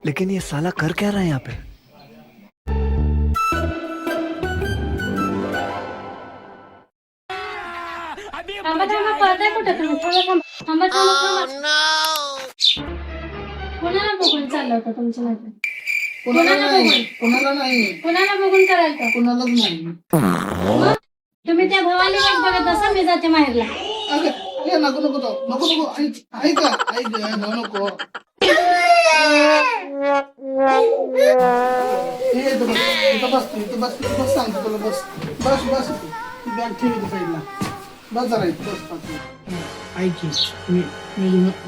लेकिन ये साला कर क्या रहा है यहाँ पे? थांबा थांबा पळताय कुठं तुम्ही? थांबा थांबा थांबा थांबा. कोणाला बघून चाललं होतं तुमच्या मागे? कोणाला बघून? कोणाला नाही, कोणाला बघून करायला का? कोणालाच नाही. मग तुम्ही त्या भावाला वाट बघत बसा, मी जाते माहेरला. अगं, ए, नको नको नको नको ऐक जाऊ नको. इथं बस सांगतो तुला. बस ती बॅग ठेव इथं साईडला. बस जरा इथं बस 5 मिनिट. ऐक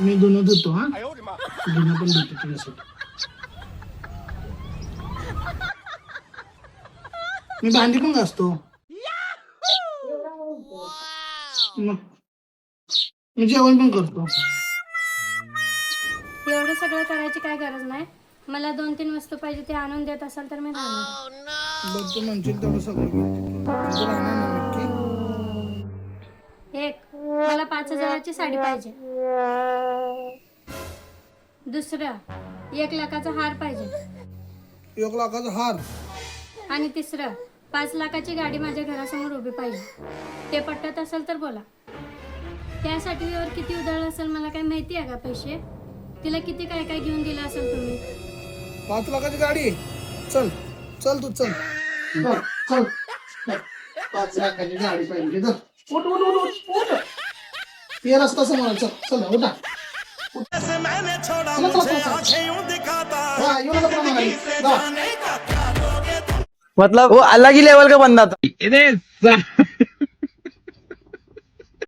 मी धुणं धुतो. हा धुणं पण धुतो तुझ्यासाठी. मी भांडी पण घासतो. मी जेवण पण करतो. एवढं सगळं करायची काय गरज नाही. मला 2-3 वस्तू पाहिजे ते आणून देत असाल तर मी राहणार. बघ तू म्हणशील तेवढं सगळं करतो. तू राहणार ना नक्की? एक, मला 5,000ची साडी पाहिजे. दुसरं, 1 लाखाचा हार पाहिजे. 1 लाखाचा हार. आणि तिसरं, 5 लाखाची गाडी माझ्या घरासमोर उभी पाहिजे. ते पटत असेल तर बोला. त्यासाठी वर किती उधळलं असेल मला काय माहिती आहे का? पैसे तिला किती काय काय घेऊन दिलं असेल तुम्ही? 5 लाखाची गाडी. चल तू चल. चल 5 लाखाची गाडी पाहिजे. उठ. ये रस्ता समोर. चल उठा. मतलब वो अलग ही लेवल का बंदा था।